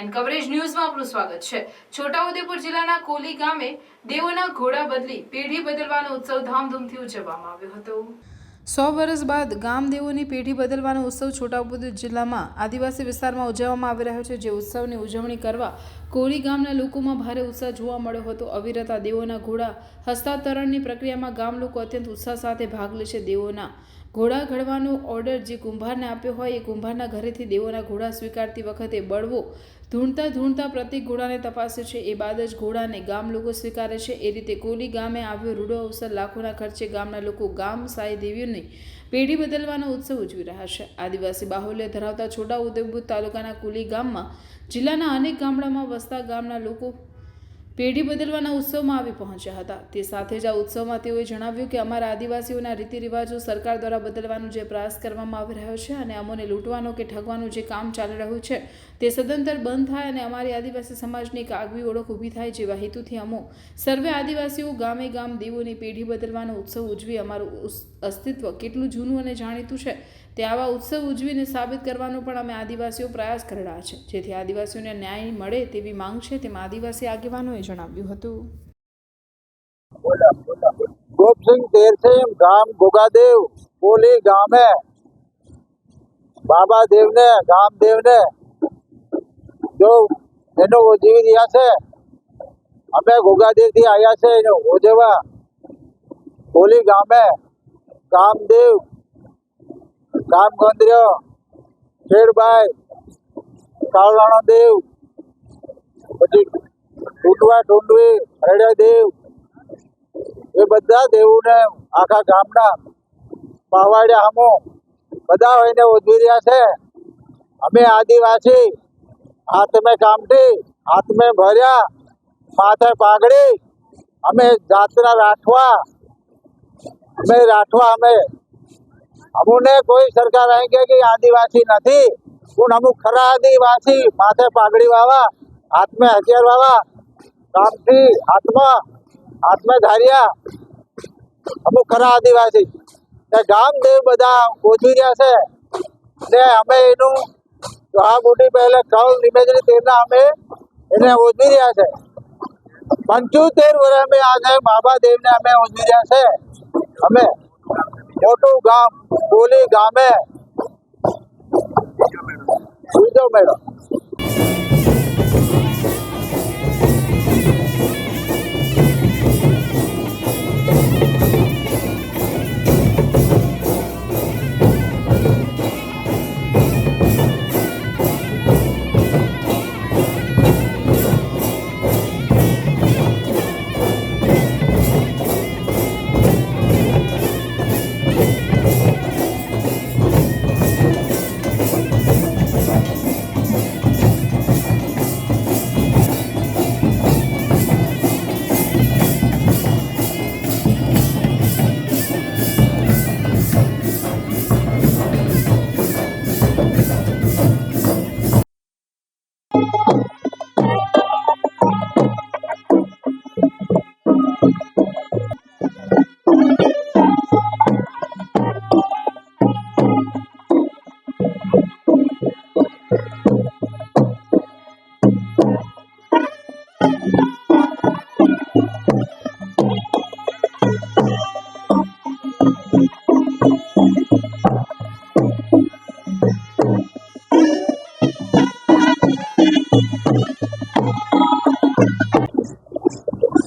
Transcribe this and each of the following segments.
And coverage ન્યૂઝમાં આપનું સ્વાગત છે। છોટાઉદેપુર જિલ્લાના કોલી ગામે દેવોના ઘોડા બદલી પેઢી બદલવાનો ઉત્સવ ધામધૂમથી ઉજવવામાં આવ્યો હતો। 100 વર્ષ બાદ ગામદેવોની પેઢી બદલવાનો ઉત્સવ છોટાઉદેપુર જિલ્લામાં આદિવાસી વિસ્તારમાં ઉજવવામાં આવી રહ્યો છે। જે ઉત્સવની ઉજવણી કરવા કોલી ગામના લોકોમાં ભારે ઉત્સાહ જોવા મળ્યો હતો। અવિરત આ દેવોના ઘોડા હસ્તાંતરણની પ્રક્રિયામાં ગામ લોકો અત્યંત ઉત્સાહ સાથે ભાગ લે છે। દેવોના ઘોડા ઘડવાનો ઓર્ડર જે કુંભારને આપ્યો હોય એ કુંભારના ઘરેથી દેવોના ઘોડા સ્વીકારતી વખતે બળવો ધૂણતા પ્રત્યેક ઘોડાને તપાસે છે। એ બાદ જ ઘોડાને ગામ લોકો સ્વીકારે છે। એ રીતે કોલી ગામે આવ્યો રૂડો અવસર લાખોના ખર્ચે ગામના લોકો ગામ સાઈ દેવીઓની પેઢી બદલવાનો ઉત્સવ ઉજવી રહ્યા છે। આદિવાસી બાહુલ્ય ધરાવતા છોટાઉદેપુર તાલુકાના કોલી ગામમાં જિલ્લાના અનેક ગામડામાં વસતા ગામના લોકો પેઢી બદલવાના ઉત્સવમાં આવી પહોંચ્યા હતા। તે સાથે જ આ ઉત્સવમાં તેઓએ જણાવ્યું કે અમારા આદિવાસીઓના રીતિ રિવાજો સરકાર દ્વારા બદલવાનો જે પ્રયાસ કરવામાં આવી રહ્યો છે અને અમોને લૂંટવાનો કે ઠગવાનું જે કામ ચાલી રહ્યું છે તે સદંતર બંધ થાય અને અમારી આદિવાસી સમાજની એક આગવી ઓળખ ઊભી થાય જેવા હેતુથી અમો સર્વે આદિવાસીઓ ગામે ગામ દેવોની પેઢી બદલવાનો ઉત્સવ ઉજવી અમારું અસ્તિત્વ કેટલું જૂનું અને જાણીતું છે તે આવા ઉત્સવ ઉજવીને સાબિત કરવાનો પણ અમે આદિવાસીઓ પ્રયાસ કરી રહ્યા છે, જેથી આદિવાસીઓને ન્યાય મળે તેવી માંગ છે, તેમ આદિવાસી આગેવાનોએ જણાવ્યું હતું। गोपसिंह तेरसिंह गाम गोगादेव कोली गामे बाबा देव ने गाम देव ने जो एनो जीवी रहा है। अमे गोगादेव थी आया है एनो ओजेवा कोली गामे कामदेव काम गंद्र खेड़बाई कावलाणा देव पछी टूटवा टूंडवी हरड़ा देव ए बधा देवों ने आखा गामना पावाड़िया हमो बधा होईने उजवी रह्या छे। अमे आदिवासी हाथ में कामठी हाथ में भर्या माथे पागड़ी अमे जातना राठवा अमे अमुने कोई सरकार आएंगे कि आदिवासी नहीं पण अमुक खरा आदिवासी माथे पागड़ी वावा हाथ में हथियार वावा कामठी हाथ में धारिया अमुक खरा आदिवासी गाम देव बधा उजवी रह्या छे ने अमे एनु आ मोटी पहले कल निमेजनी तेना अमे एने उजवी रह्या छे। 75 वर्ष में आज बाबा देव ने अमे उजवी रह्या छे। अमे मोटू गाम कोली गामे बीजो मेळो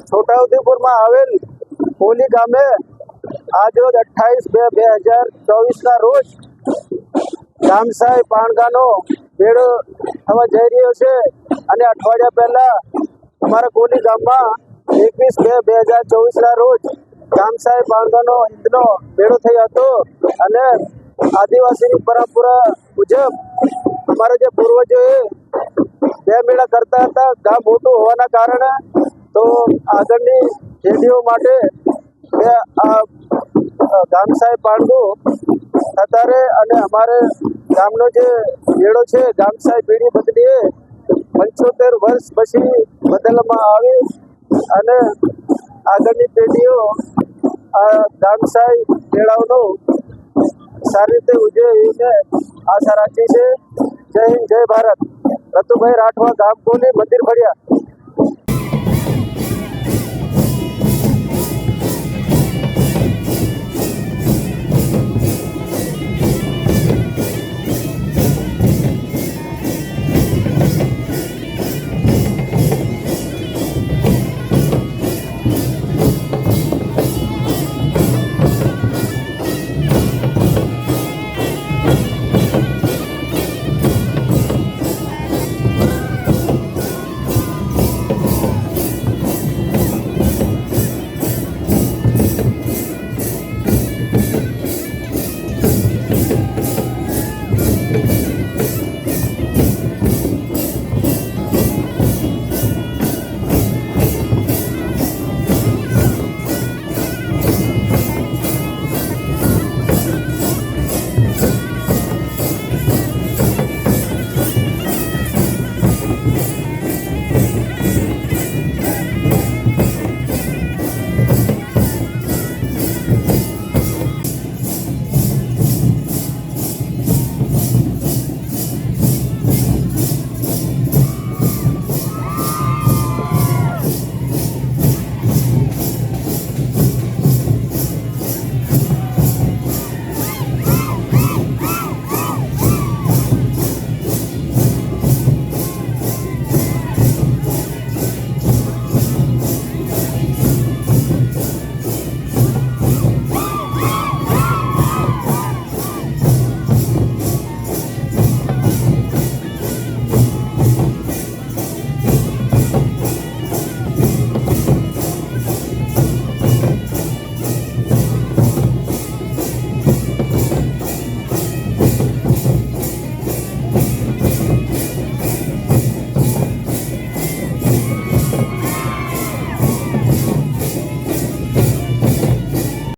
छोटाउदेपुर में आवेल कोली गामे आज रोज 28/2/2024 ना रोज गामसाई पाणगानो मेळो थवा जई रह्यो छे अने अठवाडिया पहेला अमारा कोली गाममां 21/2/2024 ना रोज गामसाई पाणगानो ईदनो मेळो थयो हतो अने आदिवासीनी परंपरा मुजब अमारा जे पूर्वजोए बे मेळा करता हता। गाम मोटुं होवाना कारणे तो આગળની પેઢીઓ માટે ગામસાઈ પાડવું થતા રહે અને અમારે ગામનો જે મેળો છે ગામસાઈ પેઢી બદલીએ 75 વર્ષ પછી બદલવામાં આવી અને આગળની પેઢીઓ આ ગામસાઈ મેળાઓનો સારી રીતે ઉજવે એવી આશા રાખી છે। જય હિન્દ, જય ભારત। રતુભાઈ રાઠવા, ગામ કોલી, મંદિર ફળિયા.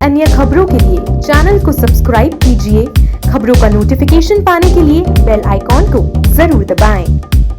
अन्य खबरों के लिए चैनल को सब्सक्राइब कीजिए। खबरों का नोटिफिकेशन पाने के लिए बेल आइकॉन को जरूर दबाएं।